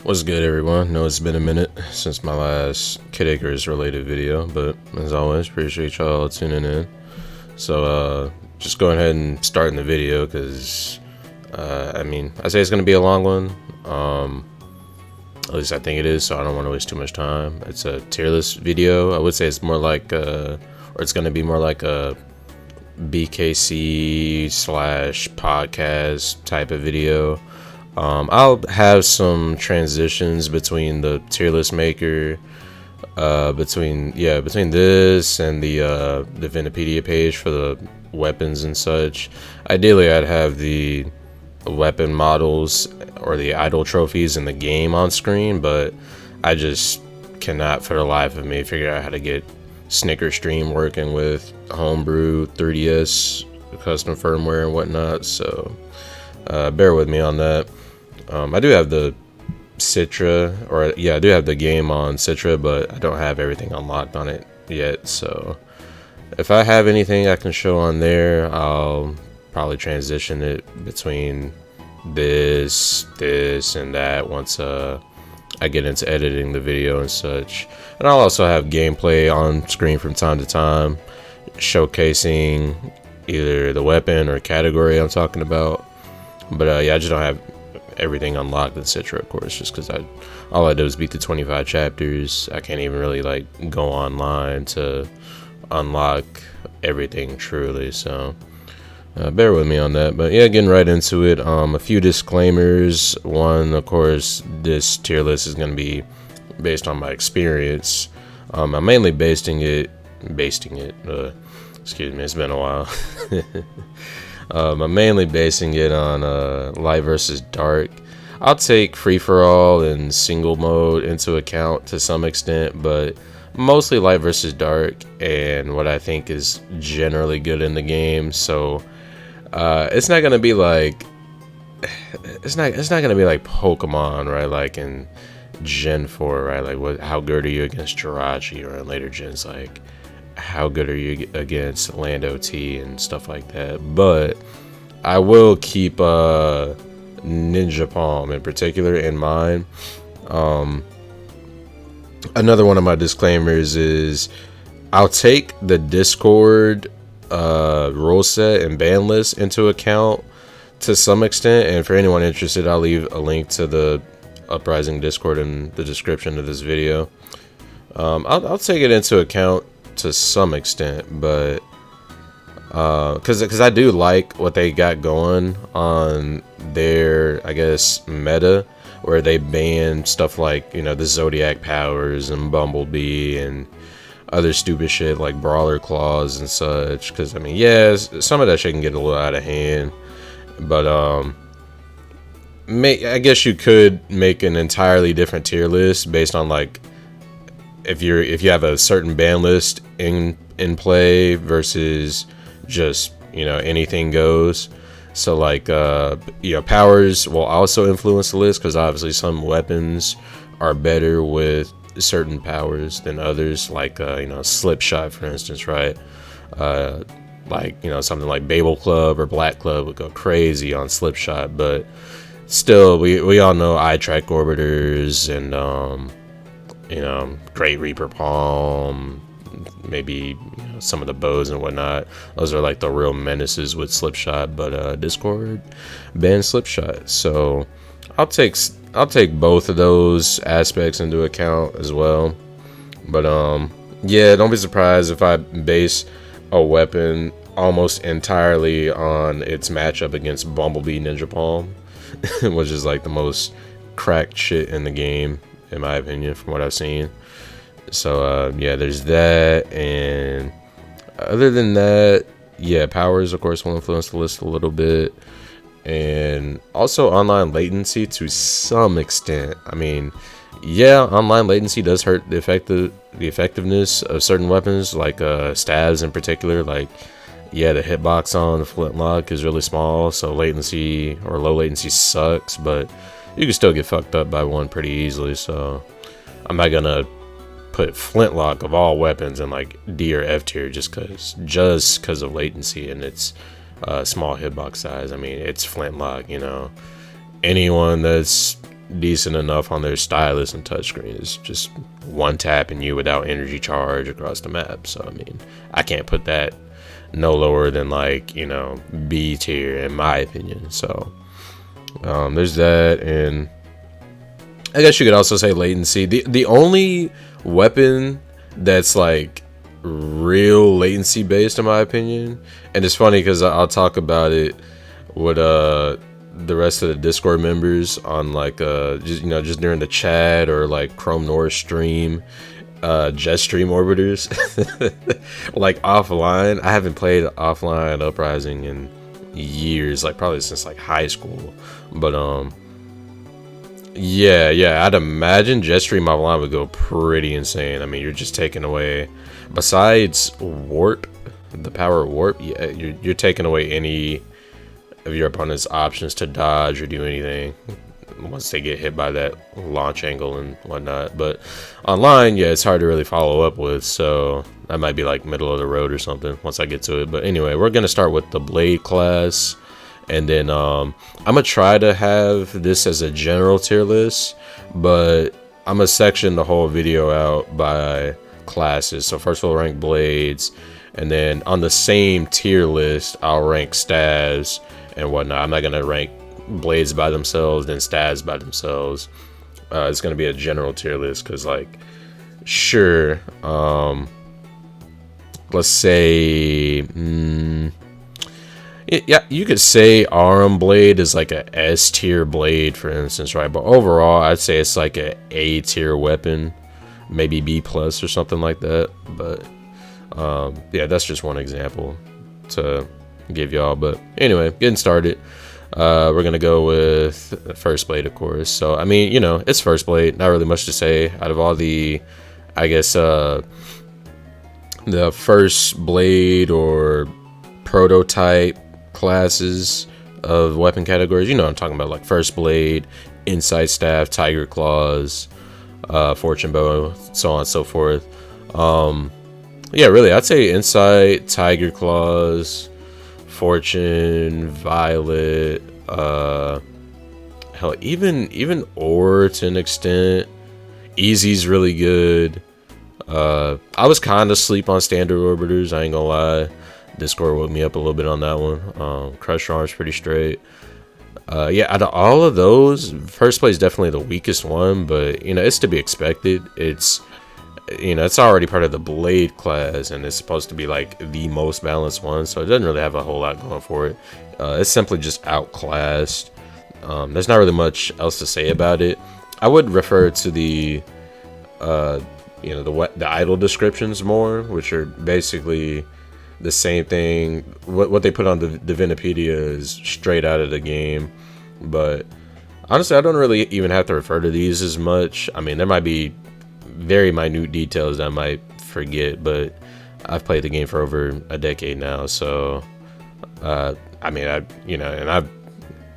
What's good, everyone? Know it's been a minute since my last Kid Icarus related video, but as always, appreciate y'all tuning in. So, just going ahead and starting the video because, I say it's going to be a long one. At least I think it is, so I don't want to waste too much time. It's a tier list video. I would say it's more like, or it's going to be more like a BKC / podcast type of video. I'll have some transitions between the tier list maker, between this and the Vinipedia page for the weapons and such. Ideally, I'd have the weapon models or the idol trophies in the game on screen, but I just cannot for the life of me figure out how to get Snicker Stream working with homebrew 3DS custom firmware and whatnot, so bear with me on that. I do have the Citra, I do have the game on Citra, but I don't have everything unlocked on it yet, so if I have anything I can show on there, I'll probably transition it between this and that once I get into editing the video and such. And I'll also have gameplay on screen from time to time, showcasing either the weapon or category I'm talking about. But I just don't have everything unlocked in Citra, of course, just because all I did was beat the 25 chapters. I can't even really go online to unlock everything truly, so bear with me on that. But yeah, getting right into it, a few disclaimers. One, of course, this tier list is going to be based on my experience. I'm mainly basing it, excuse me, it's been a while. I'm mainly basing it on light versus dark. I'll take free-for-all and single mode into account to some extent, but mostly light versus dark and what I think is generally good in the game. So it's not gonna be like Pokemon, right? Like in Gen 4, right? Like how good are you against Jirachi, or in later gens, like how good are you against Land OT and stuff like that. But I will keep Ninja Palm in particular in mind. Another one of my disclaimers is I'll take the Discord rule set and ban list into account to some extent, and for anyone interested, I'll leave a link to the Uprising Discord in the description of this video. I'll take it into account to some extent, but because I do like what they got going on their, I guess, meta, where they ban stuff like, the Zodiac powers and Bumblebee and other stupid shit like Brawler Claws and such. Because some of that shit can get a little out of hand, but I guess you could make an entirely different tier list based on if you have a certain ban list in play versus just anything goes. So powers will also influence the list, because obviously some weapons are better with certain powers than others, slip shot, for instance, right? Something like Babel Club or Black Club would go crazy on slip shot, but still we all know eye track orbiters and Great Reaper Palm, maybe some of the bows and whatnot. Those are the real menaces with slipshot, but Discord bans slipshot. So I'll take both of those aspects into account as well. But don't be surprised if I base a weapon almost entirely on its matchup against Bumblebee Ninja Palm, which is the most cracked shit in the game, in my opinion, from what I've seen. So there's that. And other than that, powers of course will influence the list a little bit, and also online latency to some extent. Online latency does hurt the effectiveness of certain weapons, like stabs in particular. The hitbox on the flintlock is really small, so latency or low latency sucks, but you can still get fucked up by one pretty easily. So I'm not gonna put flintlock of all weapons in D or F tier just because of latency and its small hitbox size. It's flintlock. Anyone that's decent enough on their stylus and touchscreen. It's just one tap and you without energy charge across the map. So I mean, I can't put that no lower than like, you know, B tier in my opinion. So there's that. And I guess you could also say latency. The only weapon that's like real latency based in my opinion, and it's funny because I'll talk about it with the rest of the Discord members on like just, you know, just during the chat or like Chrome North stream, Jetstream orbiters. Like offline, I haven't played offline Uprising in years, like probably since like high school. But yeah, I'd imagine Jetstream offline would go pretty insane. I mean, you're just taking away, besides warp, the power of warp, yeah, you're taking away any of your opponent's options to dodge or do anything once they get hit by that launch angle and whatnot. But online, yeah, it's hard to really follow up with, so that might be like middle of the road or something once I get to it. But anyway, we're gonna start with the blade class, and then I'm gonna try to have this as a general tier list, but I'm gonna section the whole video out by classes. So first we'll rank blades, and then on the same tier list I'll rank stabs and whatnot. I'm not gonna rank blades by themselves then stabs by themselves. It's gonna be a general tier list because, like, sure, let's say yeah, you could say arm blade is like a S tier blade, for instance, right? But overall I'd say it's like a A tier weapon, maybe B plus or something like that. But yeah, that's just one example to give y'all. But anyway, getting started, we're gonna go with first blade, of course. So I mean, you know, it's first blade, not really much to say. Out of all the, I guess, the first blade or prototype classes of weapon categories, you know what I'm talking about, like first blade, insight staff, tiger claws, fortune bow, so on and so forth. Yeah, really, I'd say insight, tiger claws, fortune, violet, hell, even ore to an extent. Easy's really good. I was kind of sleep on standard orbiters, I ain't gonna lie. Discord woke me up a little bit on that one. Crush Arm's pretty straight. Yeah, out of all of those, first play is definitely the weakest one, but you know, it's to be expected. It's, you know, it's already part of the blade class, and it's supposed to be like the most balanced one, so it doesn't really have a whole lot going for it. It's simply just outclassed. There's not really much else to say about it. I would refer to the you know, the idle descriptions more, which are basically the same thing. What they put on the Divinipedia is straight out of the game, but honestly, I don't really even have to refer to these as much. I mean, there might be very minute details that I might forget, but I've played the game for over a decade now, so I mean, you know, and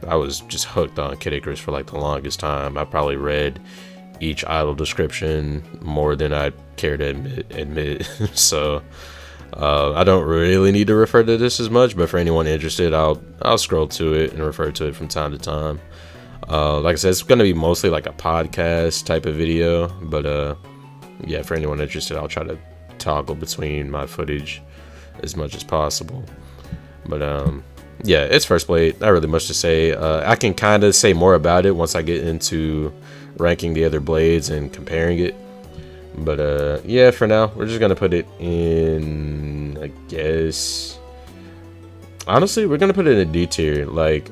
I was just hooked on Kid Icarus for like the longest time. I probably read each idle description more than I care to admit. So I don't really need to refer to this as much, but for anyone interested, I'll scroll to it and refer to it from time to time. Like I said, it's gonna be mostly like a podcast type of video, but yeah, for anyone interested, I'll try to toggle between my footage as much as possible. But yeah, it's first blade, not really much to say. I can kind of say more about it once I get into ranking the other blades and comparing it. But yeah, for now, we're just gonna put it in, I guess, honestly, we're gonna put it in a D tier. Like,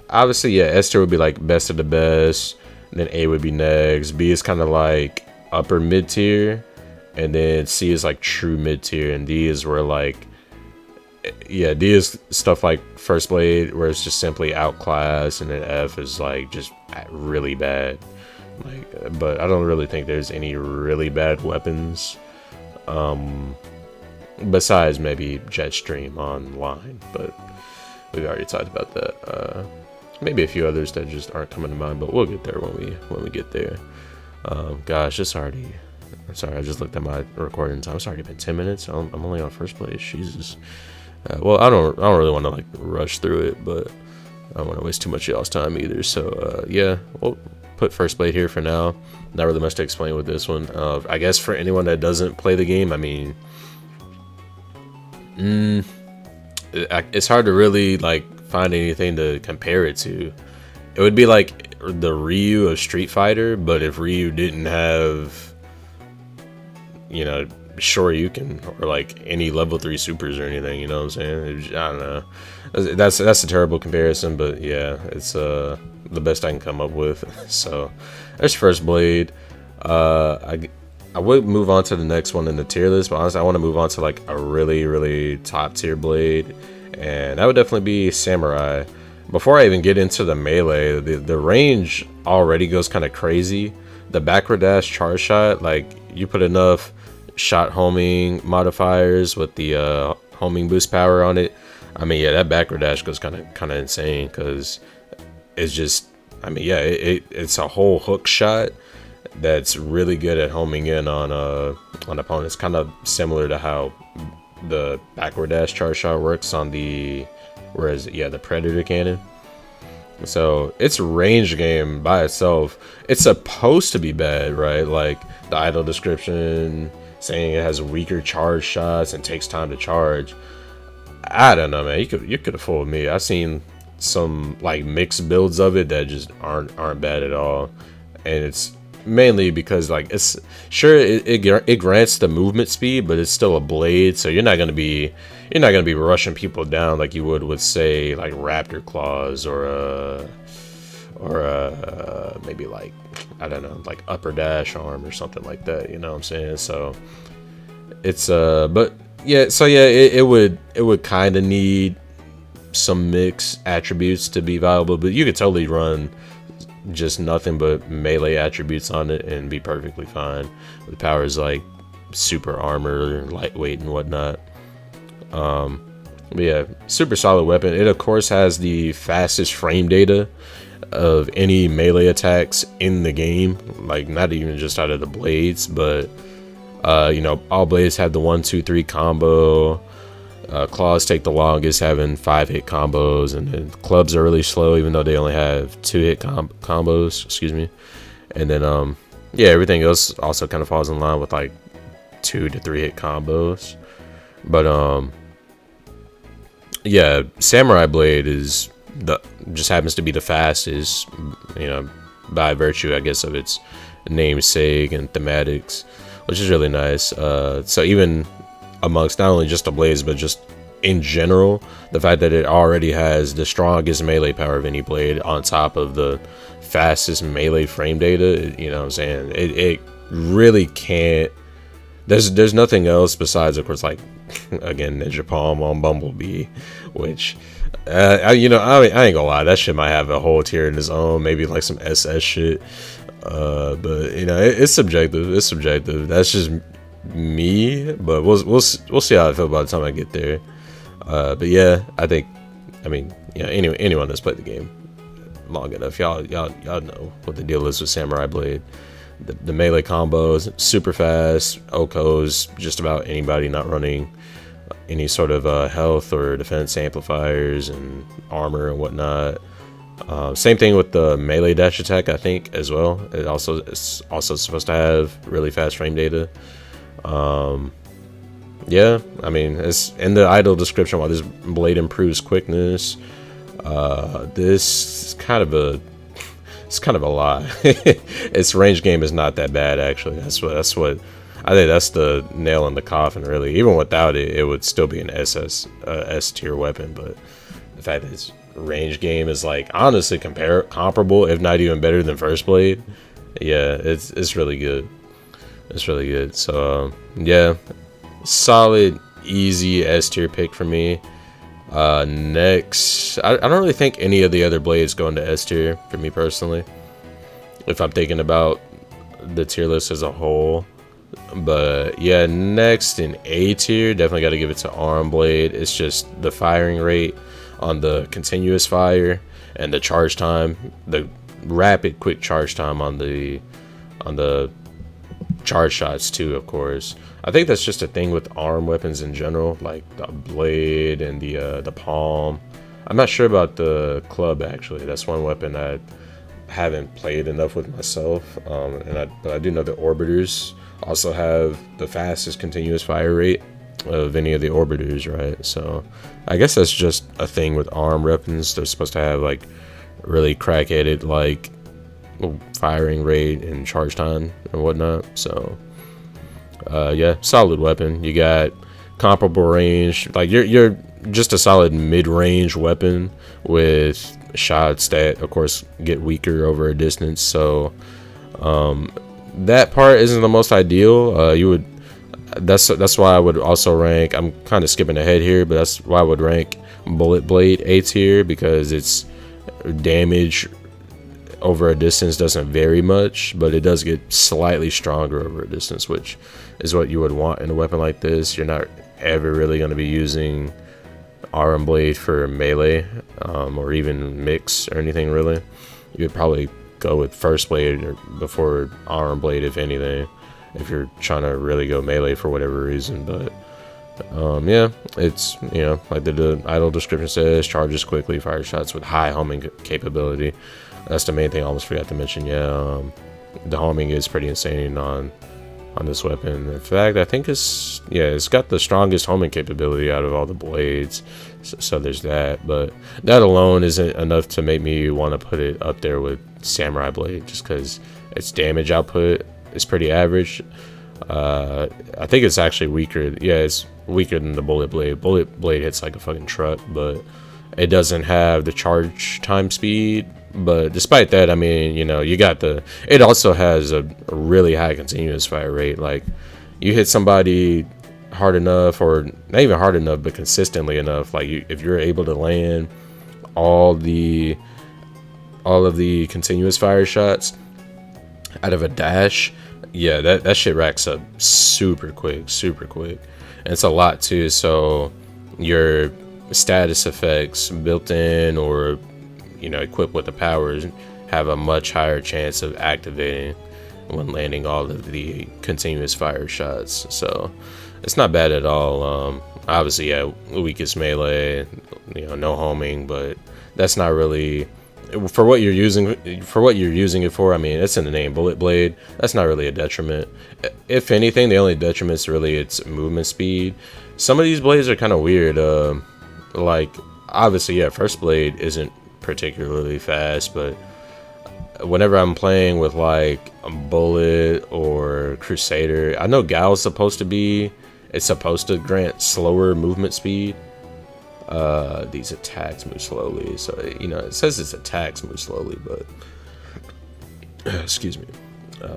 obviously, yeah, S tier would be like best of the best, then A would be next, B is kind of like upper mid tier, and then C is like true mid tier, and D is where, like, yeah, D is stuff like first blade, where it's just simply outclassed, and then F is like just really bad. Like, but I don't really think there's any really bad weapons, besides maybe Jetstream online, but we've already talked about that. Maybe a few others that just aren't coming to mind, but we'll get there when we get there. Gosh, it's already, I'm sorry, I just looked at my recording time. It's already been 10 minutes. I'm only on first place. Jesus. Well, I don't really want to like rush through it, but I don't want to waste too much of y'all's time either. So yeah, well, put first blade here for now. Not really much to explain with this one. I guess for anyone that doesn't play the game, I mean, it's hard to really like find anything to compare it to. It would be like the Ryu of Street Fighter, but if Ryu didn't have, you know, Shoryuken or like any level 3 supers or anything, you know what I'm saying? I don't know. That's a terrible comparison, but yeah, it's the best I can come up with. So there's first blade. I would move on to the next one in the tier list, but honestly, I want to move on to like a really top tier blade, and that would definitely be Samurai. Before I even get into the melee, the range already goes kind of crazy. The backward dash charge shot, like you put enough shot homing modifiers with the homing boost power on it. I mean, yeah, that backward dash goes kind of insane because it's just, I mean, yeah, it's a whole hook shot that's really good at homing in on opponents. Kind of similar to how the backward dash charge shot works on the, whereas yeah, the Predator cannon. So it's a range game by itself. It's supposed to be bad, right? Like the idle description saying it has weaker charge shots and takes time to charge. I don't know, man. You could have fooled me. I've seen some like mixed builds of it that just aren't bad at all, and it's mainly because like it's sure it grants the movement speed, but it's still a blade, so you're not gonna be rushing people down like you would with say like Raptor Claws or maybe like, I don't know, like upper dash arm or something like that, you know what I'm saying? So it's but yeah, so yeah, it would kind of need some mixed attributes to be viable, but you could totally run just nothing but melee attributes on it and be perfectly fine with powers like super armor, lightweight, and whatnot. But yeah, super solid weapon. It of course has the fastest frame data of any melee attacks in the game, like not even just out of the blades, but you know, all blades have the 1-2-3 combo. Claws take the longest, having 5-hit combos, and then clubs are really slow, even though they only have 2-hit combos. Excuse me. And then yeah, everything else also kind of falls in line with like 2 to 3-hit combos. But yeah, Samurai Blade just happens to be the fastest, you know, by virtue, I guess, of its namesake and thematics, which is really nice. So even amongst not only just the blades, but just in general, the fact that it already has the strongest melee power of any blade on top of the fastest melee frame data, you know what I'm saying? It really can't. There's nothing else besides, of course, like again, Ninja Palm on Bumblebee, which you know, I ain't gonna lie, that shit might have a whole tier in its own, maybe like some SS shit. But you know, it's subjective. It's subjective. That's just me, but we'll see how I feel by the time I get there. But yeah, I mean, yeah, anyone that's played the game long enough, y'all know what the deal is with Samurai Blade. The melee combos, super fast. Okos, just about anybody not running any sort of health or defense amplifiers and armor and whatnot. Same thing with the melee dash attack, I think, as well. It's also supposed to have really fast frame data. Yeah, I mean, it's in the idle description. While this blade improves quickness, this is kind of a lie. Its range game is not that bad, actually. That's what I think. That's the nail in the coffin, really. Even without it, it would still be an S tier weapon. But the fact that its range game is like honestly comparable, if not even better than First Blade, yeah, it's really good. It's really good. So yeah, solid, easy S tier pick for me. Next, I don't really think any of the other blades go into S tier for me personally, if I'm thinking about the tier list as a whole. But yeah, next in A tier, definitely got to give it to Arm Blade. It's just the firing rate on the continuous fire and the charge time, the rapid quick charge time on the charge shots too, of course. I think that's just a thing with arm weapons in general, like the blade and the palm. I'm not sure about the club, actually. That's one weapon I haven't played enough with myself, but I do know the orbiters also have the fastest continuous fire rate of any of the orbiters, right? So I guess that's just a thing with ARM weapons. They're supposed to have like really crack-headed like firing rate and charge time and whatnot. So yeah, solid weapon. You got comparable range, like you're just a solid mid-range weapon with shots that of course get weaker over a distance. So that part isn't the most ideal. That's why I would also rank, I'm kind of skipping ahead here, but that's why I would rank Bullet Blade A tier, because its damage over a distance doesn't vary much, but it does get slightly stronger over a distance, which is what you would want in a weapon like this. You're not ever really going to be using Iron Blade for melee or even mix or anything really. You would probably go with First Blade or before Iron Blade, if anything, if you're trying to really go melee for whatever reason. But yeah, it's, you know, like the idle description says, charges quickly, fire shots with high homing capability. That's the main thing I almost forgot to mention. Yeah, the homing is pretty insane on this weapon. In fact, I think it's got the strongest homing capability out of all the blades. So there's that, but that alone isn't enough to make me want to put it up there with Samurai Blade, just because its damage output is pretty average. I think it's actually weaker. Yeah, it's weaker than the Bullet Blade. Bullet Blade hits like a fucking truck, but it doesn't have the charge time speed. But despite that, I mean, you know, you got it also has a really high continuous fire rate. Like, you hit somebody hard enough, or not even hard enough, but consistently enough, like if you're able to land all of the continuous fire shots out of a dash, yeah, that shit racks up super quick. And it's a lot too. So your status effects built in, or, you know, equipped with the powers, have a much higher chance of activating when landing all of the continuous fire shots. So it's not bad at all. Obviously, yeah, weakest melee, you know, no homing, but that's not really for what you're using it for. I mean, it's in the name, Bullet Blade. That's not really a detriment. If anything, the only detriment is really its movement speed. Some of these blades are kind of weird. Like, obviously, yeah, First Blade isn't particularly fast, but whenever I'm playing with like a Bullet or Crusader, I know Gal's supposed to grant slower movement speed. These attacks move slowly, so, you know, it says its attacks move slowly, but excuse me.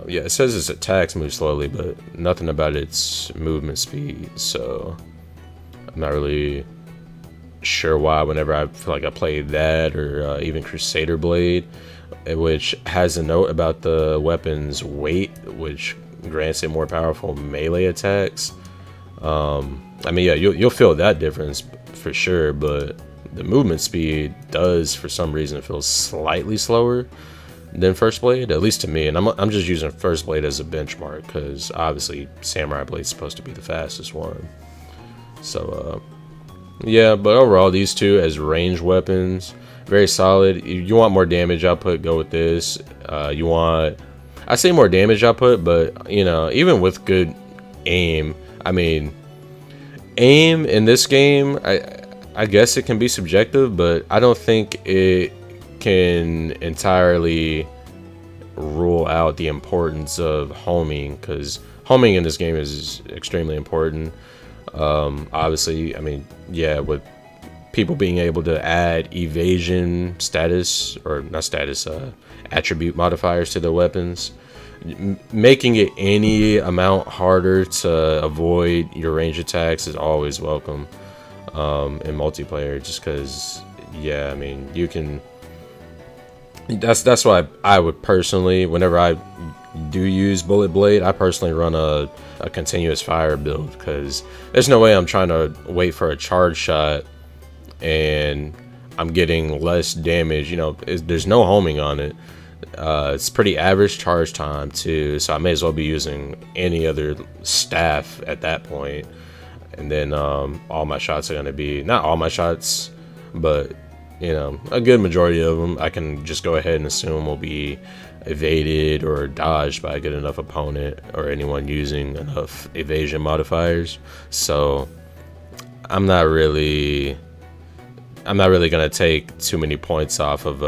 Yeah, it says its attacks move slowly, but nothing about its movement speed. So I'm not really sure why. Whenever I feel like I play that, or even Crusader Blade, which has a note about the weapon's weight, which grants it more powerful melee attacks. I mean, yeah, you'll feel that difference for sure, but the movement speed does, for some reason, feel slightly slower than First Blade, at least to me. And I'm just using First Blade as a benchmark, because obviously Samurai Blade's supposed to be the fastest one. So yeah, but overall, these two as range weapons, very solid. If you want more damage output, go with this. I say more damage output, but, you know, even with good aim, I mean, aim in this game, I guess it can be subjective, but I don't think it can entirely rule out the importance of homing, because homing in this game is extremely important. Obviously, I mean, yeah, with people being able to add evasion status, or not status, attribute modifiers to their weapons, making it any amount harder to avoid your range attacks is always welcome in multiplayer, just because, yeah, I mean, you can, that's why I would personally, whenever I do use Bullet Blade, I personally run a continuous fire build, because there's no way I'm trying to wait for a charge shot and I'm getting less damage. You know, there's no homing on it. It's pretty average charge time too, so I may as well be using any other staff at that point. And then all my shots are going to be, not all my shots, but, a good majority of them I can just go ahead and assume will be evaded or dodged by a good enough opponent or anyone using enough evasion modifiers. So I'm not really gonna take too many points off of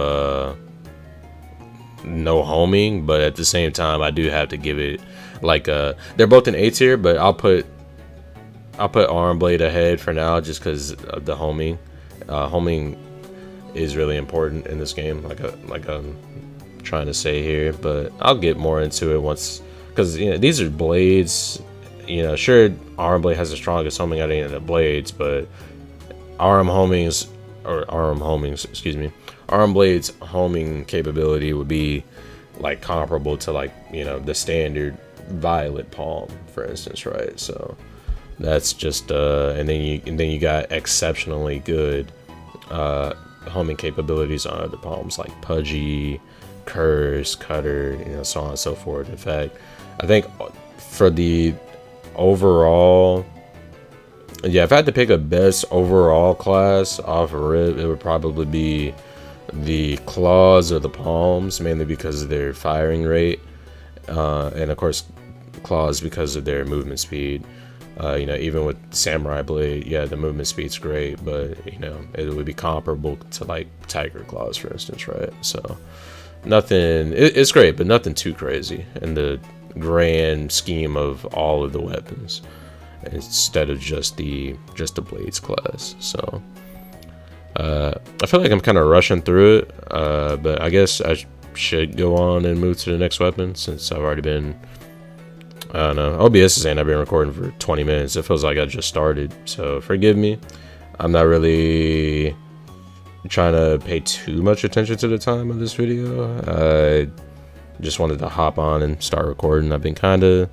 no homing, but at the same time I do have to give it like they're both in A tier, but I'll put Arm Blade ahead for now just because of the homing. Homing is really important in this game, like I'm trying to say here, but I'll get more into it once, because these are blades. Sure, Arm Blade has the strongest homing out of any of the blades, but Arm Blade's homing capability would be like comparable to like the standard Violet Palm, for instance, right? So that's just and then you got exceptionally good homing capabilities on other palms like Pudgy, Curse, Cutter, so on and so forth. In fact, I think for the overall, if I had to pick a best overall class off of RIP, it would probably be the claws or the palms, mainly because of their firing rate, and of course claws because of their movement speed. Even with Samurai Blade, the movement speed's great, but it would be comparable to like Tiger Claws, for instance, right? So nothing, it's great, but nothing too crazy in the grand scheme of all of the weapons, instead of just the Blades class. So I feel like I'm kind of rushing through it, but I guess I should go on and move to the next weapon, since I've already been, I don't know, OBS is saying I've been recording for 20 minutes. It feels like I just started, so forgive me. I'm not really trying to pay too much attention to the time of this video. I just wanted to hop on and start recording. I've been kind of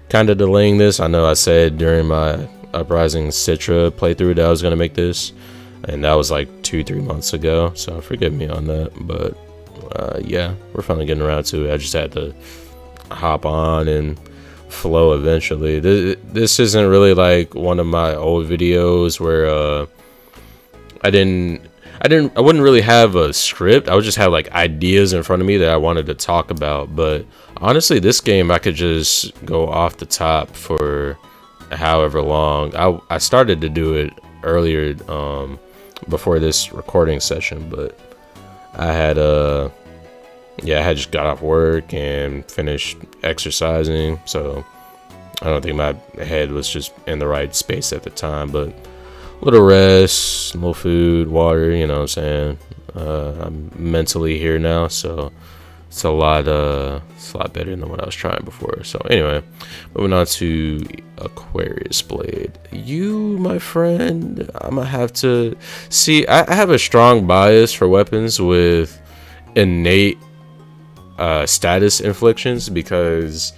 delaying this. I know I said during my Uprising Citra playthrough that I was going to make this, and that was like 2-3 months ago, so forgive me on that. But we're finally getting around to it. I just had to hop on and flow eventually. This isn't really like one of my old videos where I wouldn't really have a script. I would just have like ideas in front of me that I wanted to talk about. But honestly, this game I could just go off the top for however long. I started to do it earlier before this recording session, but I had I had just got off work and finished exercising, so I don't think my head was just in the right space at the time. But a little rest, a little food, water, you know what I'm saying. I'm mentally here now, so it's a lot better than what I was trying before. So anyway, moving on to Aquarius Blade. You, my friend, I'm gonna have to see. I have a strong bias for weapons with innate status inflictions, because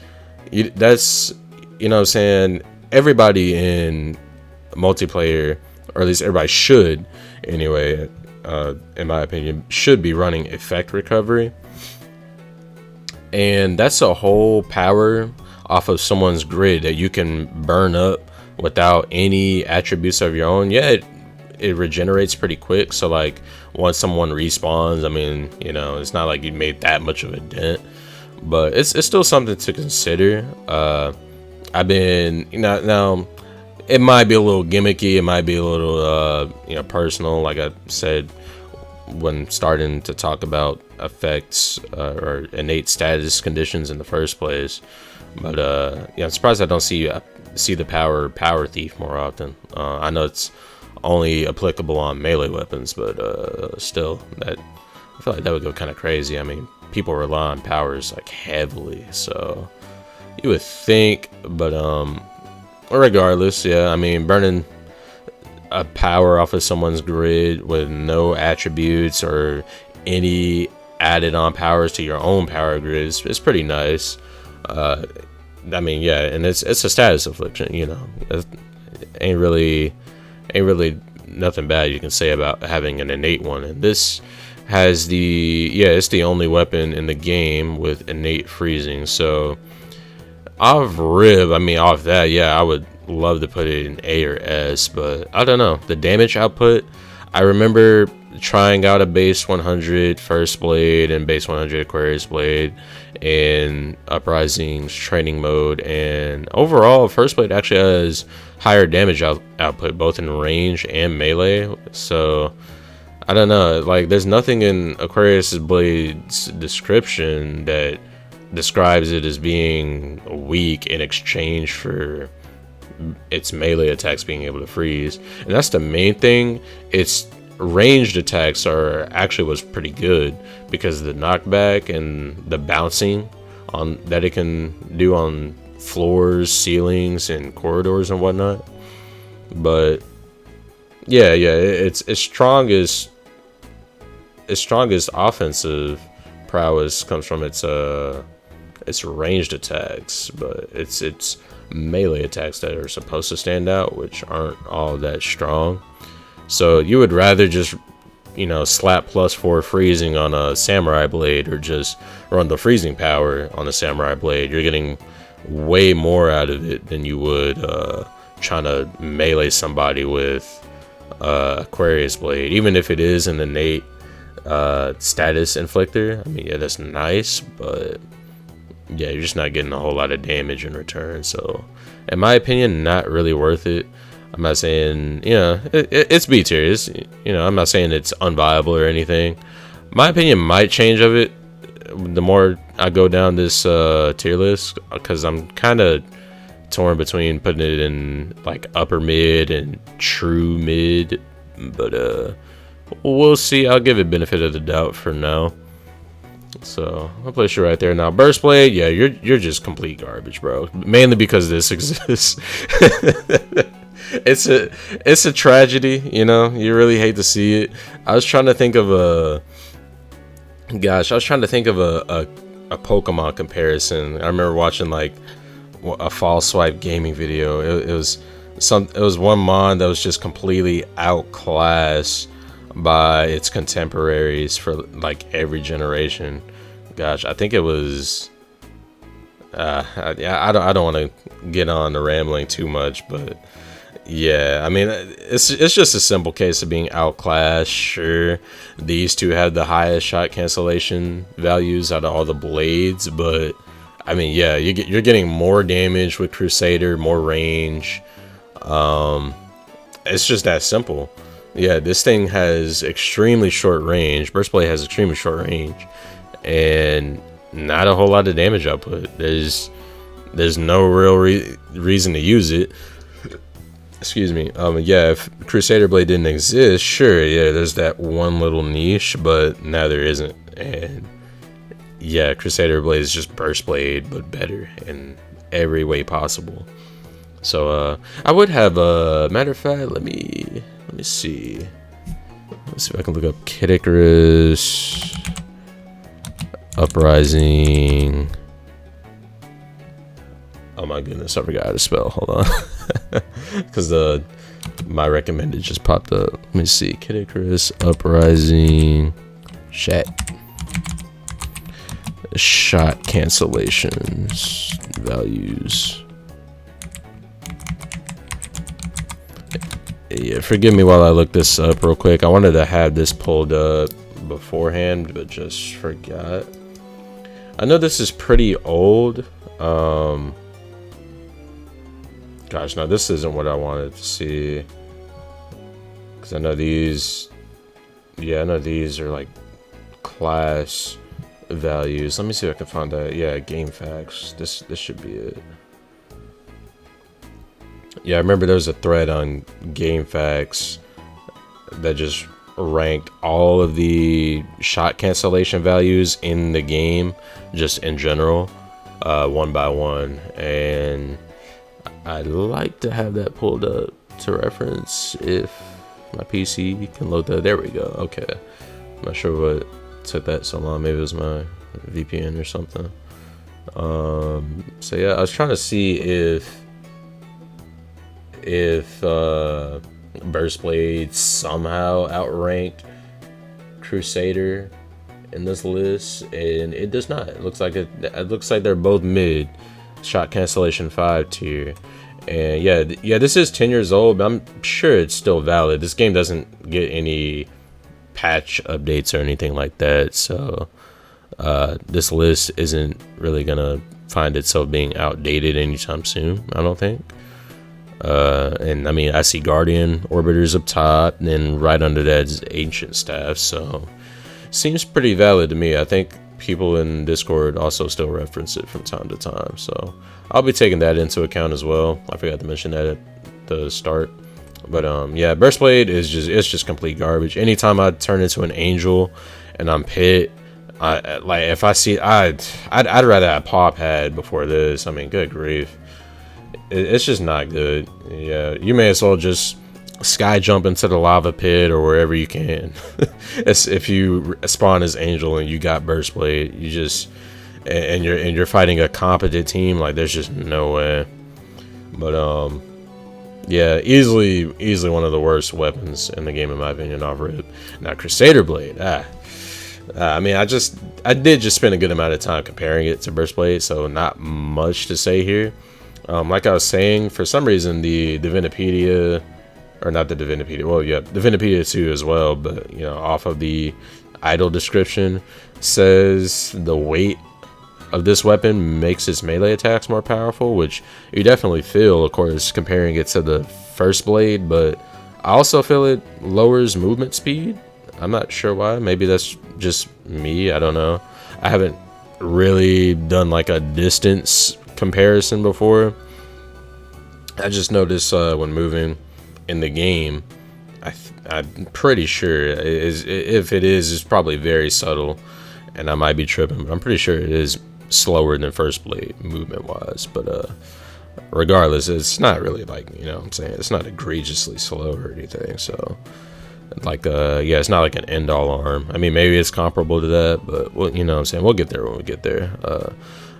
that's, you know what I'm saying, everybody in multiplayer, or at least everybody should anyway, in my opinion, should be running effect recovery. And that's a whole power off of someone's grid that you can burn up without any attributes of your own. Yeah, it regenerates pretty quick, so like once someone respawns, I mean, it's not like you made that much of a dent, but it's still something to consider. I've been, now it might be a little gimmicky, it might be a little personal, like I said when starting to talk about effects or innate status conditions in the first place. But I'm surprised I don't see the power thief more often. I know it's only applicable on melee weapons, but still, that I feel like that would go kind of crazy. I mean, people rely on powers like heavily, so you would think. But regardless, I mean, burning a power off of someone's grid with no attributes or any added on powers to your own power grid is pretty nice. I mean, and it's a status affliction, ain't really nothing bad you can say about having an innate one. And this has it's the only weapon in the game with innate freezing. So off that, I would love to put it in A or S, but I don't know, the damage output, I remember trying out a base 100 first blade and base 100 Aquarius blade in Uprising's training mode, and overall first blade actually has higher damage output both in range and melee. So I don't know, like there's nothing in Aquarius blade's description that describes it as being weak in exchange for its melee attacks being able to freeze, and that's the main thing. Its ranged attacks was pretty good because of the knockback and the bouncing on that it can do on floors, ceilings, and corridors and whatnot. But yeah, its strongest offensive prowess comes from its ranged attacks, but it's melee attacks that are supposed to stand out, which aren't all that strong. So you would rather just, slap +4 freezing on a samurai blade, or just run the freezing power on a samurai blade. You're getting way more out of it than you would trying to melee somebody with Aquarius blade, even if it is an innate status inflictor. I mean, yeah, that's nice, but yeah, you're just not getting a whole lot of damage in return. So in my opinion, not really worth it. I'm not saying, it's B tier. I'm not saying it's unviable or anything. My opinion might change of it the more I go down this tier list, because I'm kind of torn between putting it in like upper mid and true mid, but we'll see. I'll give it benefit of the doubt for now. So I'll place you right there. Now burst blade, yeah, you're just complete garbage, bro, mainly because this exists. It's a tragedy, you really hate to see it. I was trying to think of a Pokemon comparison. I remember watching like a fall swipe gaming video. It was one mon that was just completely outclassed by its contemporaries for like every generation. Gosh, I think it was I don't want to get on the rambling too much, but yeah, I mean, it's just a simple case of being outclassed. Sure, these two have the highest shot cancellation values out of all the blades, but I mean, yeah, you're getting more damage with Crusader, more range. It's just that simple. Yeah, this thing has extremely short range. Burst blade has extremely short range, and not a whole lot of damage output. There's no real reason to use it. Excuse me. Yeah, if Crusader blade didn't exist, sure, yeah, there's that one little niche, but now there isn't. And yeah, Crusader blade is just burst blade, but better in every way possible. So I would have matter of fact, let me see. Let's see if I can look up Kid Icarus Uprising. Oh my goodness, I forgot how to spell. Hold on. Because my recommended just popped up. Let me see. Kid Icarus Uprising shot cancellations values. Yeah, forgive me while I look this up real quick. I wanted to have this pulled up beforehand, but just forgot. I know this is pretty old. Gosh, no, this isn't what I wanted to see. Because I know these... Yeah, I know these are like class values. Let me see if I can find that. Yeah, game facts. This should be it. Yeah, I remember there was a thread on game facts that just ranked all of the shot cancellation values in the game, just in general, one by one. And I'd like to have that pulled up to reference if my PC can load that. There we go. Okay. I'm not sure what took that so long. Maybe it was my VPN or something. So yeah, I was trying to see if Burst Blade somehow outranked Crusader in this list, and it does not. It looks like they're both mid, shot cancellation 5 tier. And yeah, this is 10 years old, but I'm sure it's still valid. This game doesn't get any patch updates or anything like that. So this list isn't really gonna find itself being outdated anytime soon, I don't think. And I mean, I see Guardian Orbiters up top, and then right under that is Ancient Staff, so seems pretty valid to me. I think people in Discord also still reference it from time to time, so I'll be taking that into account as well. I forgot to mention that at the start. But yeah, Burst Blade is just complete garbage. Anytime I turn into an angel and I'm pit, like if I see, I'd rather have Paw Pad before this. I mean, good grief, it's just not good. Yeah, you may as well just sky jump into the lava pit or wherever you can. If you spawn as angel and you got Burst Blade, you just and you're fighting a competent team, like there's just no way. But yeah, easily one of the worst weapons in the game in my opinion off rip. Now Crusader Blade, I mean, I did just spend a good amount of time comparing it to Burst Blade, so not much to say here. Like I was saying, for some reason the Divinipedia, or not the Divinipedia, well yeah, Divinipedia 2 as well, but you know, off of the idle description says the weight of this weapon makes its melee attacks more powerful, which you definitely feel, of course, comparing it to the first blade, but I also feel it lowers movement speed. I'm not sure why. Maybe that's just me, I don't know. I haven't really done like a distance comparison before. I just noticed when moving in the game, I'm pretty sure if it is, it's probably very subtle, and I might be tripping, but I'm pretty sure it is slower than first blade movement wise. But regardless, it's not really like, you know what I'm saying, it's not egregiously slow or anything. So like yeah, it's not like an end all arm. I mean, maybe it's comparable to that, but well, you know what I'm saying, we'll get there when we get there.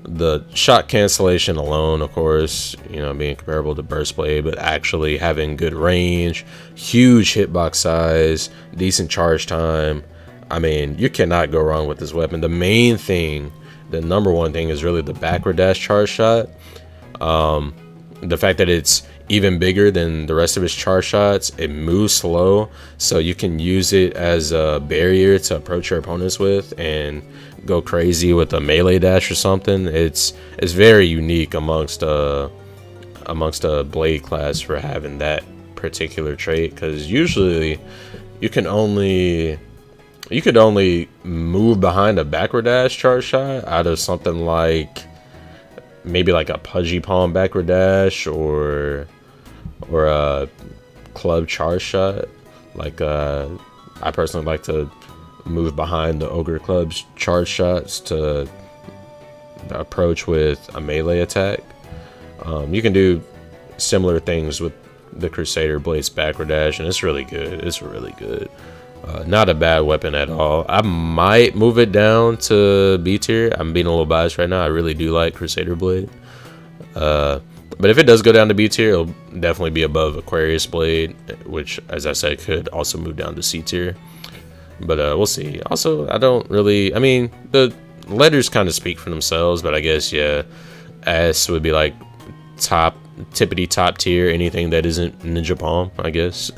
The shot cancellation alone, of course, you know, being comparable to Burst Blade, but actually having good range, huge hitbox size, decent charge time. I mean, you cannot go wrong with this weapon. The main thing, the number one thing, is really the backward dash charge shot. The fact that it's even bigger than the rest of his charge shots, it moves slow, so you can use it as a barrier to approach your opponents with and go crazy with a melee dash or something. It's very unique amongst a blade class for having that particular trait, because usually you could only move behind a backward dash charge shot out of something like maybe like a pudgy palm backward dash or a club charge shot. Like I personally like to move behind the ogre club's charge shots to approach with a melee attack. You can do similar things with the Crusader Blade's backward dash, and it's really good. It's really good. Not a bad weapon at all. I might move it down to B tier. I'm being a little biased right now. I really do like Crusader Blade. But if it does go down to B tier, it'll definitely be above Aquarius Blade, which, as I said, could also move down to C tier. But we'll see. Also, I don't really, I mean, the letters kind of speak for themselves, but I guess, yeah, S would be like tippity top tier, anything that isn't Ninja Palm, I guess.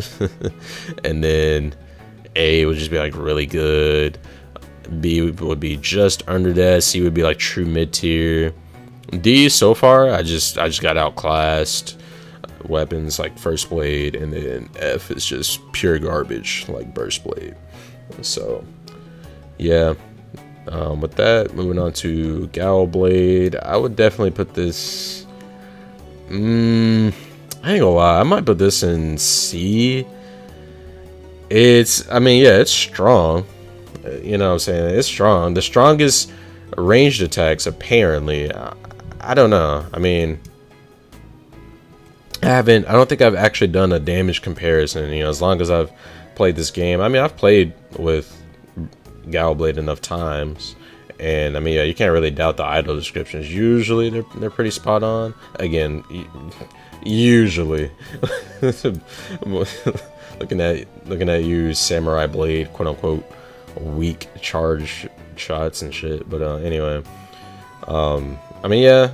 And then A would just be like really good. B would be just under that. C would be like true mid tier. D, so far, I just got outclassed. Weapons like First Blade, and then F is just pure garbage like Burst Blade. So yeah, with that, moving on to Gal Blade, I would definitely put this, I ain't gonna lie, I might put this in C. I mean, yeah, it's strong, you know what I'm saying, it's strong. The strongest ranged attacks, apparently. I don't know, I mean, I don't think I've actually done a damage comparison, you know, as long as I've played this game. I mean, I've played with Gal Blade enough times, and I mean, yeah, you can't really doubt the idle descriptions. Usually they're pretty spot on. Again, usually. looking at you, Samurai Blade, quote unquote, weak charge shots and shit. But anyway, I mean, yeah,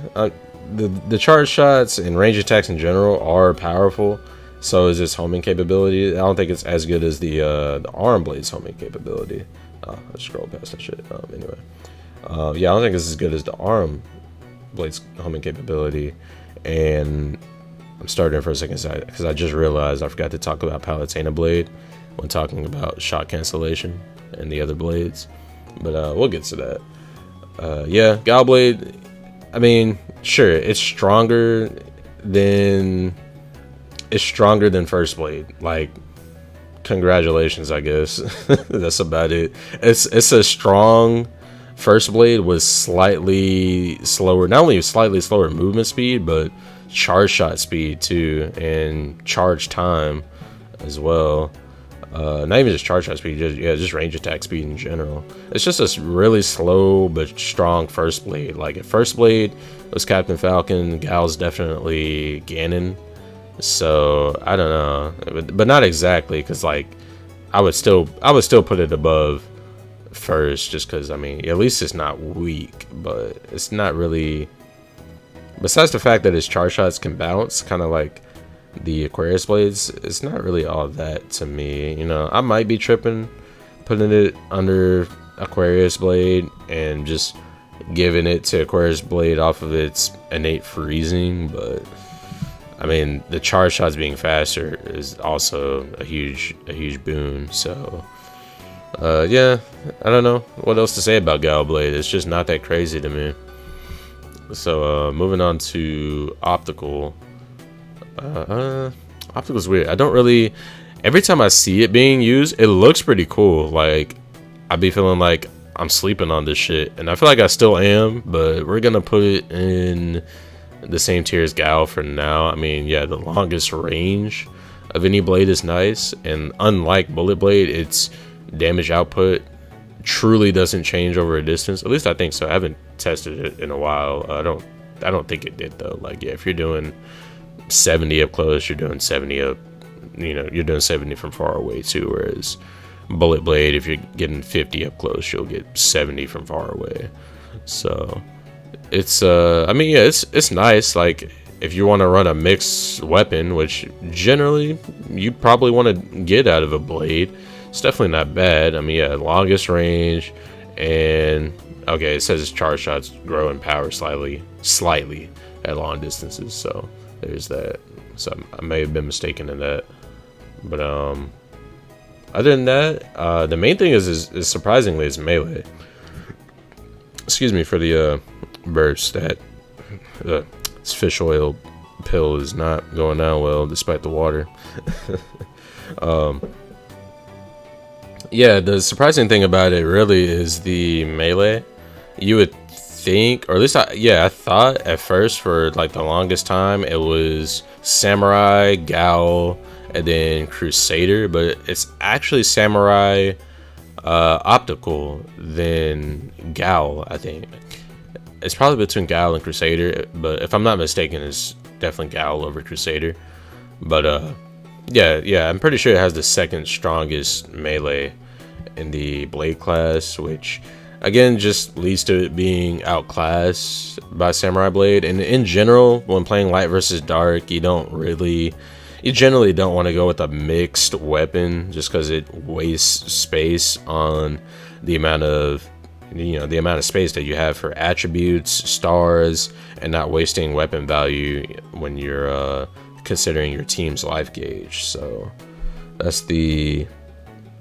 the charge shots and range attacks in general are powerful. So is this homing capability? I don't think it's as good as the arm blade's homing capability. I scrolled past that shit. Anyway, yeah, I don't think it's as good as the arm blade's homing capability. And I'm starting for a second because I just realized I forgot to talk about Palutena blade when talking about shot cancellation and the other blades. But we'll get to that. Yeah, Gal blade. I mean, sure, it's stronger than First Blade. Like, congratulations, I guess. That's about it. It's a strong First Blade with slightly slower, not only slightly slower movement speed, but charge shot speed too, and charge time as well. Not even just charge shot speed, just range attack speed in general. It's just a really slow but strong First Blade. Like, if First Blade was Captain Falcon, Gal's definitely Ganon. So I don't know, but not exactly, because like I would still put it above first, just because I mean at least it's not weak, but it's not really. Besides the fact that its charge shots can bounce, kind of like the Aquarius blades, it's not really all that to me. You know, I might be tripping putting it under Aquarius blade and just giving it to Aquarius blade off of its innate freezing, but I mean, the charge shots being faster is also a huge boon. So, yeah, I don't know what else to say about Gal Blade. It's just not that crazy to me. So, moving on to Optical. Optical's weird. I don't really. Every time I see it being used, it looks pretty cool. Like, I'd be feeling like I'm sleeping on this shit, and I feel like I still am. But we're gonna put it in the same tier as Gal for now. I mean, yeah, the longest range of any blade is nice, and unlike Bullet Blade, its damage output truly doesn't change over a distance. At least I think so. I haven't tested it in a while. I don't think it did though. Like, yeah, if you're doing 70 up close, you're doing 70 up, you know, you're doing 70 from far away too. Whereas Bullet Blade, if you're getting 50 up close, you'll get 70 from far away. So it's I mean, yeah, it's nice. Like, if you want to run a mixed weapon, which generally you probably want to get out of a blade, it's definitely not bad. I mean, yeah, longest range, and okay, it says charge shots grow in power slightly at long distances, so there's that. So I may have been mistaken in that, but other than that, the main thing is surprisingly it's melee. Excuse me for the burst. That this fish oil pill is not going down well despite the water. Yeah, the surprising thing about it really is the melee. You would think, or at least I thought at first for like the longest time it was Samurai, Gal, and then Crusader, but it's actually Samurai, Optical, then Gal. I think it's probably between Gal and Crusader, but if I'm not mistaken, it's definitely Gal over Crusader. But yeah, I'm pretty sure it has the second strongest melee in the blade class, which again just leads to it being outclassed by Samurai Blade. And in general, when playing light versus dark, you generally don't want to go with a mixed weapon, just because it wastes space on the amount of space that you have for attributes, stars, and not wasting weapon value when you're considering your team's life gauge. So that's the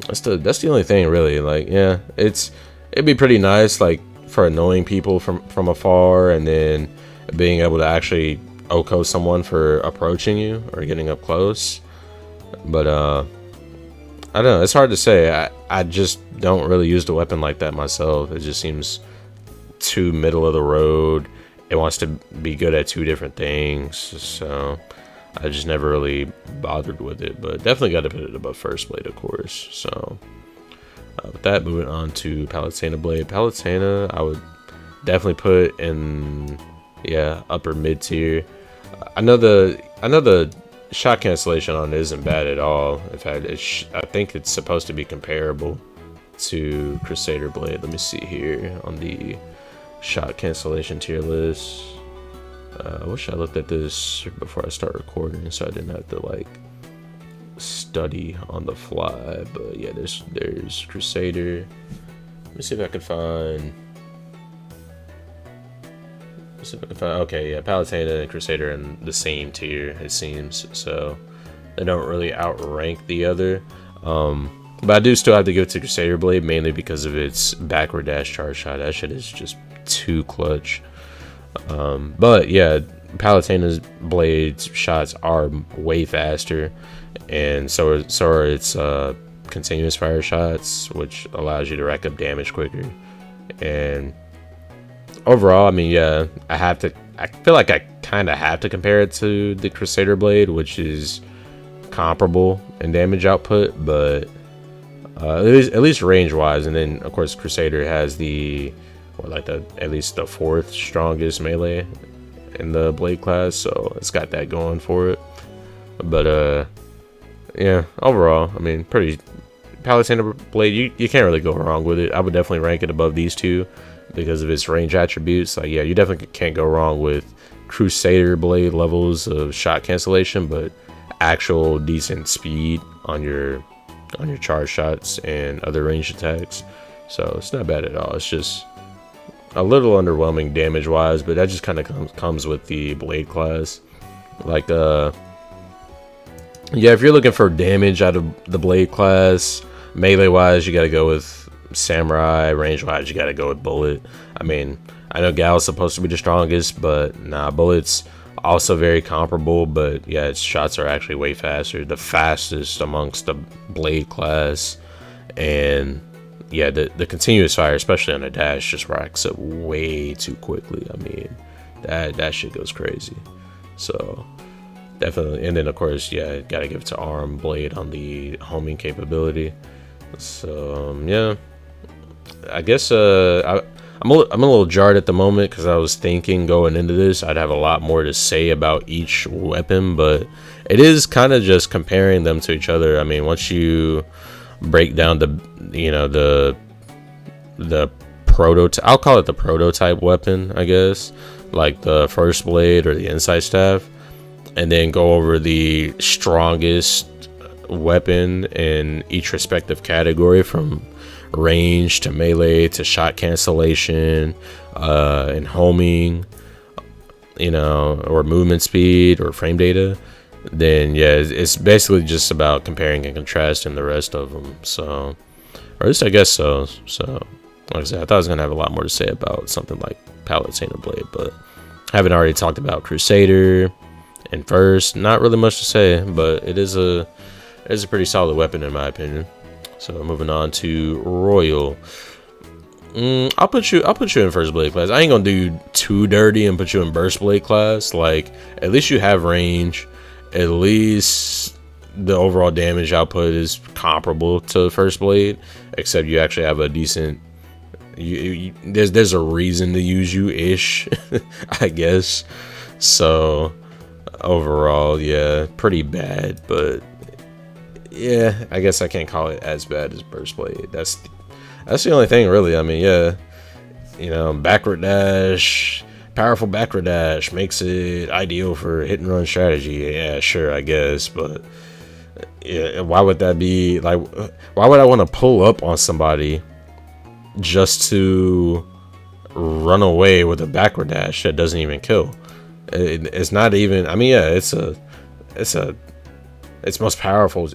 only thing really. Like, yeah, it'd be pretty nice, like, for annoying people from afar, and then being able to actually OHKO someone for approaching you or getting up close. But I don't know, it's hard to say. I just don't really use the weapon like that myself. It just seems too middle of the road. It wants to be good at two different things, so I just never really bothered with it. But definitely got to put it above First Blade, of course. So with that, moving on to Palutena Blade. Palutena, I would definitely put in, yeah, upper mid tier. I know the shot cancellation on it isn't bad at all. In fact, I think it's supposed to be comparable to Crusader Blade. Let me see here on the shot cancellation tier list. I wish I looked at this before I start recording, so I didn't have to like study on the fly. But yeah, there's Crusader. Let me see if I can find. Okay, yeah, Palutena and Crusader in the same tier, it seems. So they don't really outrank the other. But I do still have to give it to Crusader Blade, mainly because of its backward dash charge shot. That shit is just too clutch. But yeah, Palutena's blade shots are way faster, and so are its continuous fire shots, which allows you to rack up damage quicker. And overall, I mean, yeah, I feel like I kind of have to compare it to the Crusader Blade, which is comparable in damage output, but at least range wise. And then of course Crusader has at least the fourth strongest melee in the blade class, so it's got that going for it. But yeah, overall, I mean, pretty Palutena Blade, you can't really go wrong with it. I would definitely rank it above these two because of its range attributes. Like, yeah, you definitely can't go wrong with Crusader Blade levels of shot cancellation, but actual decent speed on your charge shots and other ranged attacks. So it's not bad at all. It's just a little underwhelming damage wise, but that just kind of comes with the blade class. Like yeah, if you're looking for damage out of the blade class, melee wise you got to go with Samurai, range wise you got to go with Bullet. I mean, I know Gal's supposed to be the strongest, but nah, Bullet's also very comparable, but yeah, its shots are actually way faster, the fastest amongst the blade class. And yeah, the continuous fire, especially on the dash, just racks up way too quickly. I mean, that shit goes crazy. So definitely. And then of course, yeah, gotta give it to Arm Blade on the homing capability. So yeah, I guess I'm a little jarred at the moment because I was thinking going into this I'd have a lot more to say about each weapon, but it is kind of just comparing them to each other. I mean, once you break down the prototype, I'll call it the prototype weapon, I guess, like the first blade or the insight staff, and then go over the strongest weapon in each respective category, from range to melee to shot cancellation and homing, or movement speed or frame data, then yeah, it's basically just about comparing and contrasting the rest of them. So, or at least I guess so. So like I said, I thought I was gonna have a lot more to say about something like Palutena Blade, but I haven't already talked about Crusader and first, not really much to say, but it is a pretty solid weapon in my opinion. So moving on to Royal. I'll put you in first blade class. I ain't gonna do too dirty and put you in burst blade class. Like, at least you have range. At least the overall damage output is comparable to first blade, except you actually have a decent. There's a reason to use you ish, I guess. So overall, yeah, pretty bad, but yeah, I guess I can't call it as bad as burst blade. That's the only thing really. I mean, yeah, backward dash, powerful backward dash makes it ideal for hit and run strategy. Yeah, sure, I guess, but yeah, why would that be? Like, why would I want to pull up on somebody just to run away with a backward dash that doesn't even kill? It's not even. I mean, yeah, its most powerful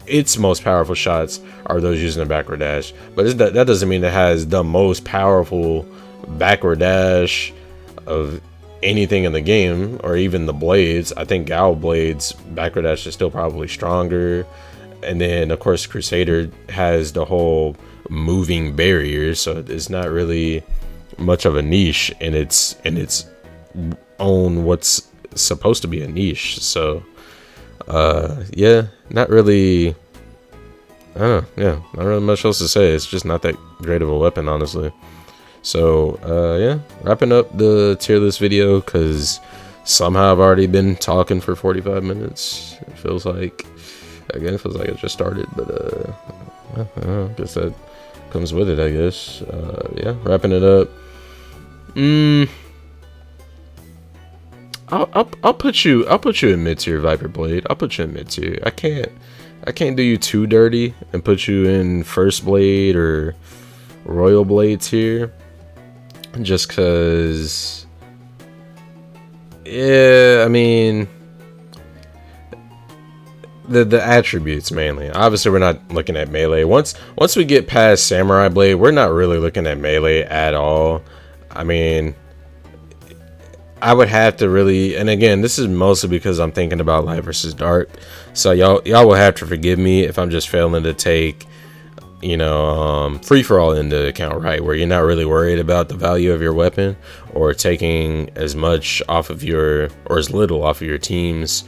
shots are those using a backward dash, but that doesn't mean it has the most powerful backward dash of anything in the game, or even the blades. I think Gal Blade's backward dash is still probably stronger, and then of course Crusader has the whole moving barrier, so it's not really much of a niche in its own what's supposed to be a niche. So yeah, not really. I don't know. Yeah, not really much else to say. It's just not that great of a weapon, honestly. So yeah, wrapping up the tier list video, because somehow I've already been talking for 45 minutes. It feels like, again, it feels like it just started, but I don't know, I guess that comes with it, I guess. Yeah, wrapping it up. I'll put you in mid tier, Viper Blade. I'll put you in mid tier. I can't I can't do you too dirty and put you in first blade or royal blade tier, just because, yeah, I mean, the attributes mainly. Obviously, we're not looking at melee. Once we get past samurai blade, we're not really looking at melee at all. I mean, I would have to really, and again, this is mostly because I'm thinking about light versus dark, so y'all will have to forgive me if I'm just failing to take, you know, free for all into account, right? Where you're not really worried about the value of your weapon, or taking as much off of your, or as little off of your team's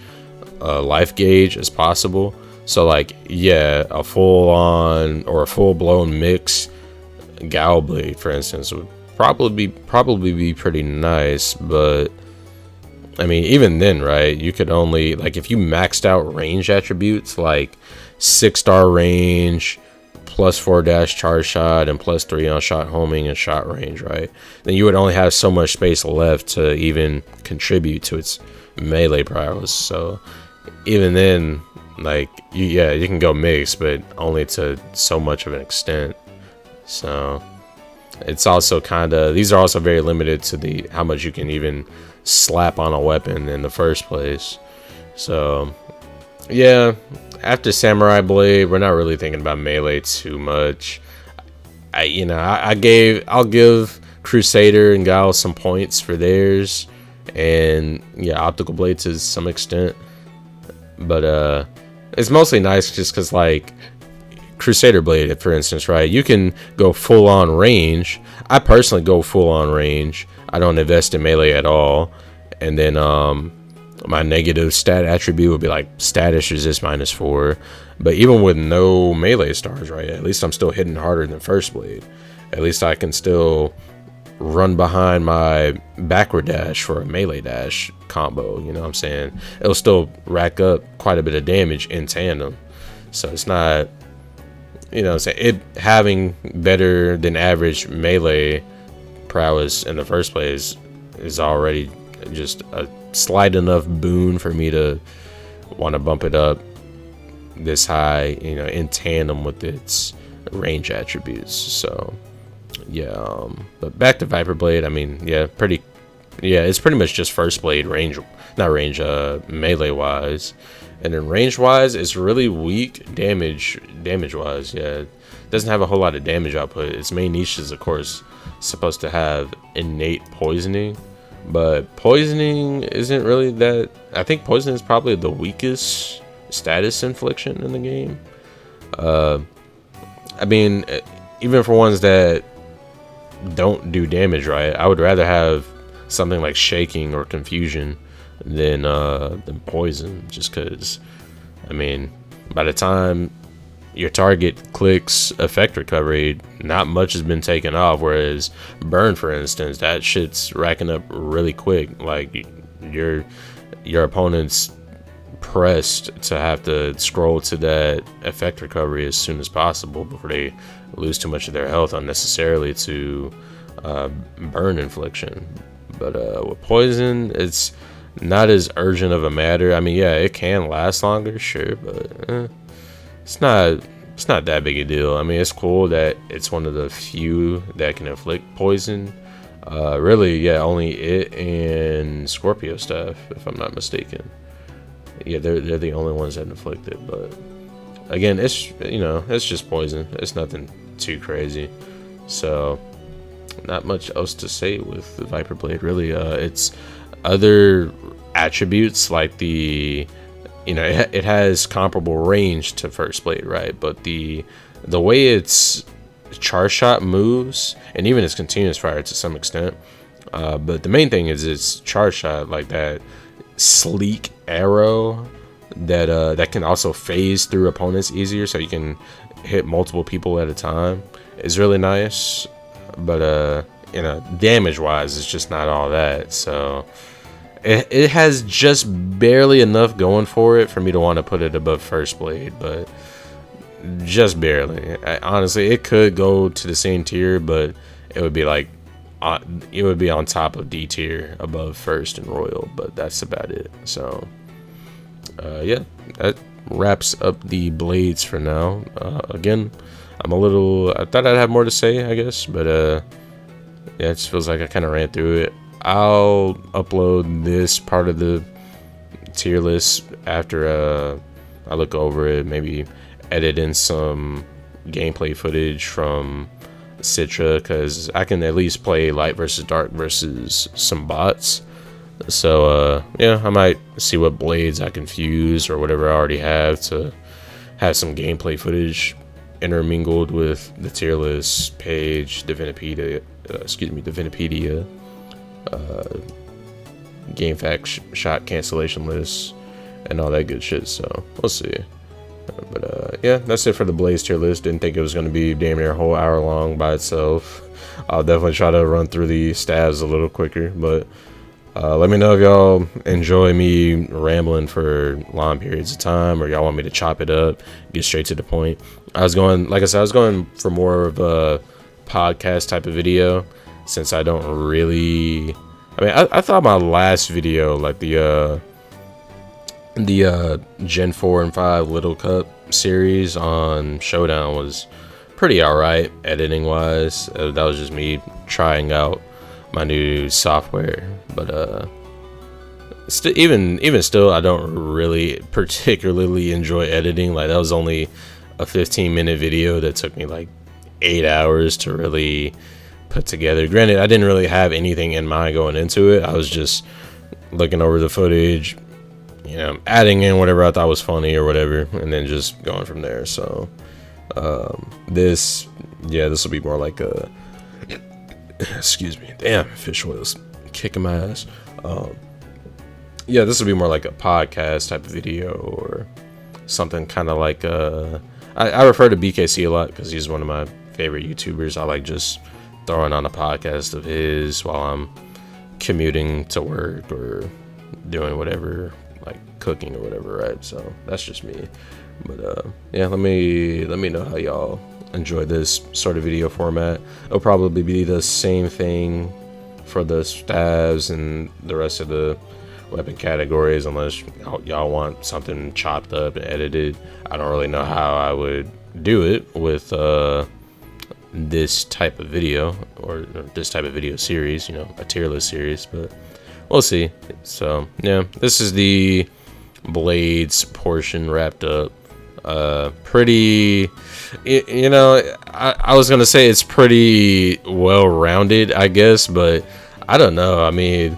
life gauge as possible. So like, yeah, a full on or a full blown mix Gal blade, for instance, would probably be pretty nice. But I mean, even then, right, you could only, like, if you maxed out range attributes like 6-star range, +4 dash charge shot, and +3 on shot homing and shot range, right, then you would only have so much space left to even contribute to its melee prowess. So even then, like, you can go mix, but only to so much of an extent. So it's also kind of, these are also very limited to the how much you can even slap on a weapon in the first place. So yeah, after samurai blade, we're not really thinking about melee too much. I'll give Crusader and Guile some points for theirs, and yeah, optical blade to some extent. But it's mostly nice just because, like, Crusader blade, for instance, right, you can go full on range. I personally go full on range. I don't invest in melee at all. And then my negative stat attribute would be like status resist -4. But even with no melee stars, right, at least I'm still hitting harder than first blade. At least I can still run behind my backward dash for a melee dash combo. You know what I'm saying? It'll still rack up quite a bit of damage in tandem. So it's not, you know what I'm saying, it having better than average melee prowess in the first place is already just a slight enough boon for me to want to bump it up this high, you know, in tandem with its range attributes. So yeah, but back to Viper Blade, I mean, it's pretty much just first blade range, not range, melee wise. And then range wise, it's really weak damage wise. Yeah, it doesn't have a whole lot of damage output. Its main niche is, of course, supposed to have innate poisoning, but poisoning isn't really that. I think poisoning is probably the weakest status infliction in the game. I mean, even for ones that don't do damage right, I would rather have something like shaking or confusion than poison, just because, I mean, by the time your target clicks effect recovery, not much has been taken off. Whereas burn, for instance, that shit's racking up really quick. Like, your opponent's pressed to have to scroll to that effect recovery as soon as possible before they lose too much of their health unnecessarily to burn infliction. But with poison, it's not as urgent of a matter. I mean, yeah, it can last longer, sure, but it's not that big a deal. I mean, it's cool that it's one of the few that can inflict poison. Really, yeah, only it and Scorpio staff, if I'm not mistaken. Yeah, they're the only ones that inflict it. But again, it's, you know, it's just poison. It's nothing too crazy. So not much else to say with the Viper Blade, really. It's other attributes like the, you know, it has comparable range to first blade, right? But the way its charge shot moves, and even its continuous fire to some extent, but the main thing is its charge shot, like that sleek arrow that can also phase through opponents easier, so you can hit multiple people at a time, is really nice. But you know, damage wise, it's just not all that. So it has just barely enough going for it for me to want to put it above first blade, but just barely. Honestly, it could go to the same tier, but it would be like it would be on top of D tier above first and royal, but that's about it. So yeah, wraps up the blades for now. Again, I thought I'd have more to say, I guess, but yeah, it just feels like I kind of ran through it. I'll upload this part of the tier list after I look over it, maybe edit in some gameplay footage from Citra, because I can at least play light versus dark versus some bots. So yeah, I might see what blades I can fuse or whatever I already have to have some gameplay footage intermingled with the tier list page, Divinipedia, game fact shot cancellation list, and all that good shit. So we'll see. But yeah, that's it for the Blaze tier list. Didn't think it was going to be damn near a whole hour long by itself. I'll definitely try to run through the stabs a little quicker, but let me know if y'all enjoy me rambling for long periods of time, or y'all want me to chop it up, get straight to the point. Like I said, I was going for more of a podcast type of video, since I don't really, I thought my last video, like the Gen 4 and 5 Little Cup series on Showdown, was pretty alright editing wise. That was just me trying out my new software, but even still, I don't really particularly enjoy editing. Like, that was only a 15-minute video that took me like 8 hours to really put together. Granted, I didn't really have anything in mind going into it. I was just looking over the footage, you know, adding in whatever I thought was funny or whatever, and then just going from there. So this will be more like a excuse me, damn, fish oil's kicking my ass. Yeah, this will be more like a podcast type of video, or something kind of like I refer to BKC a lot because he's one of my favorite YouTubers. I like just throwing on a podcast of his while I'm commuting to work or doing whatever, like cooking or whatever, right? So that's just me. But yeah, let me know how y'all enjoy this sort of video format. It'll probably be the same thing for the stabs and the rest of the weapon categories, unless y'all want something chopped up and edited. I don't really know how I would do it with this type of video, or this type of video series, you know, a tier list series, but we'll see. So yeah, this is the blades portion wrapped up. Pretty, you know, I was gonna say it's pretty well rounded, I guess, but I don't know. I mean,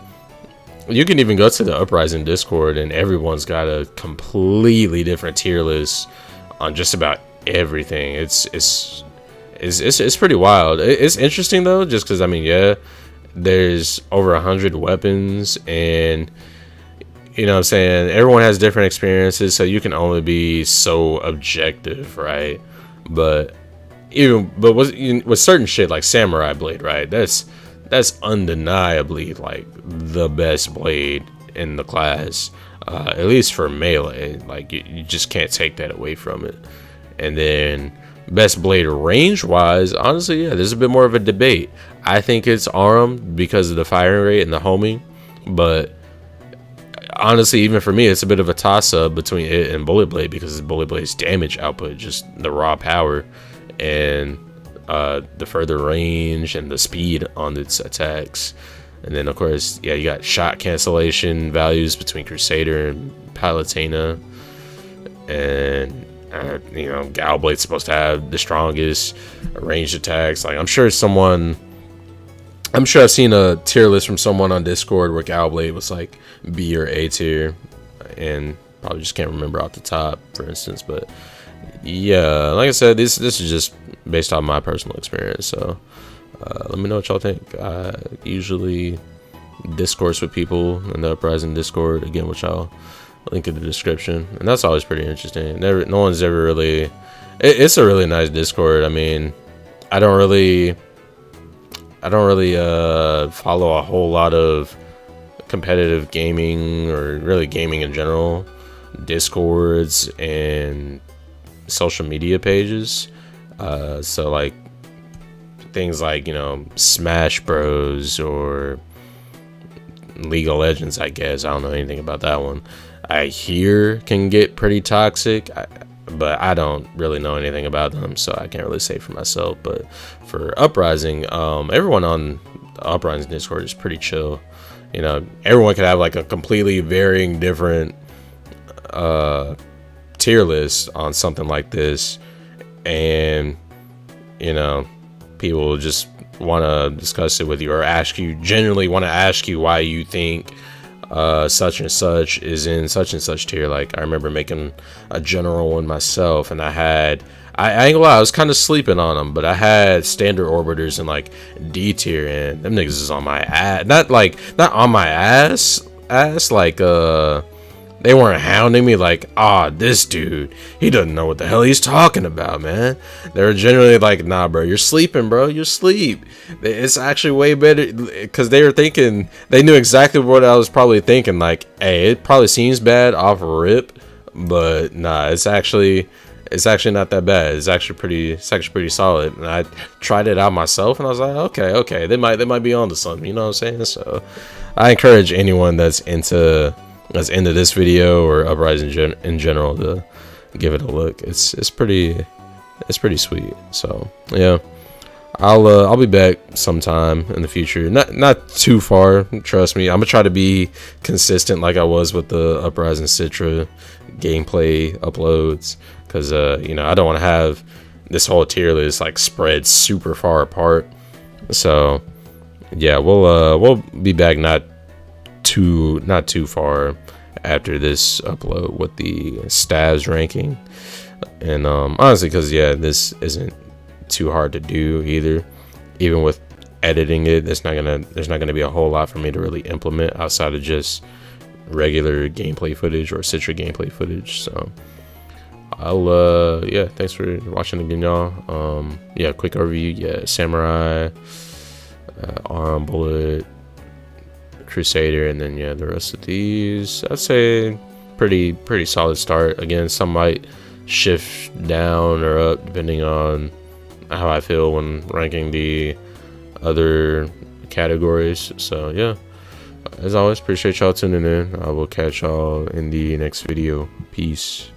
you can even go to the Uprising Discord and everyone's got a completely different tier list on just about everything. It's pretty wild. It's interesting though, just because, I mean, yeah, there's over 100 weapons, and you know what I'm saying, everyone has different experiences, so you can only be so objective, right? But with certain shit like Samurai Blade, right, that's undeniably like the best blade in the class, at least for melee. Like, you just can't take that away from it. And then best blade range wise, honestly, yeah, there's a bit more of a debate. I think it's Arum because of the firing rate and the homing, but honestly, even for me, it's a bit of a toss-up between it and Bullet Blade, because Bullet Blade's damage output, just the raw power, and the further range and the speed on its attacks. And then, of course, yeah, you got shot cancellation values between Crusader and Palutena. And you know, Gal Blade's supposed to have the strongest ranged attacks. Like, I'm sure I've seen a tier list from someone on Discord where Gal Blade was like B or A tier, and probably just can't remember off the top, for instance. But yeah, like I said, this is just based on my personal experience. So let me know what y'all think. I usually discourse with people in the Uprising Discord, again, which I'll link in the description, and that's always pretty interesting. No one's ever really, it's a really nice Discord. I mean, I don't really follow a whole lot of competitive gaming, or really gaming in general, Discords and social media pages. So like things like, you know, Smash Bros, or League of Legends, I guess. I don't know anything about that one. I hear can get pretty toxic, but I don't really know anything about them, so I can't really say for myself. But for Uprising, everyone on the Uprising Discord is pretty chill. You know, everyone could have like a completely varying different tier list on something like this, and you know, people just want to discuss it with you, or ask you, genuinely want to ask you why you think such and such is in such and such tier. Like I remember making a general one myself, and I ain't gonna lie, I was kind of sleeping on them, but I had standard orbiters in like D tier, and them niggas is on my ass. Not on my ass, like they weren't hounding me like, this dude, he doesn't know what the hell he's talking about, man. They were generally like, nah, bro, you're sleeping, bro, you're asleep. It's actually way better, because they were thinking, they knew exactly what I was probably thinking. Like, hey, it probably seems bad off rip, but nah, it's actually not that bad. It's actually pretty solid. And I tried it out myself, and I was like, okay, they might be onto something, you know what I'm saying? So I encourage anyone that's into this video or Uprising in general to give it a look. It's pretty sweet. So yeah, I'll be back sometime in the future, not too far, trust me. I'm gonna try to be consistent like I was with the Uprising Citra gameplay uploads, because you know, I don't want to have this whole tier list like spread super far apart. So yeah, we'll be back not too far after this upload with the stats ranking. And honestly, because yeah, this isn't too hard to do either. Even with editing it, there's not gonna be a whole lot for me to really implement outside of just regular gameplay footage or Citra gameplay footage. So I'll yeah, thanks for watching again, y'all. Yeah, quick overview. Yeah, Samurai, Arm, Bullet, Crusader, and then yeah, the rest of these, I'd say pretty solid start. Again, some might shift down or up depending on how I feel when ranking the other categories. So yeah, as always, appreciate y'all tuning in. I will catch y'all in the next video. Peace.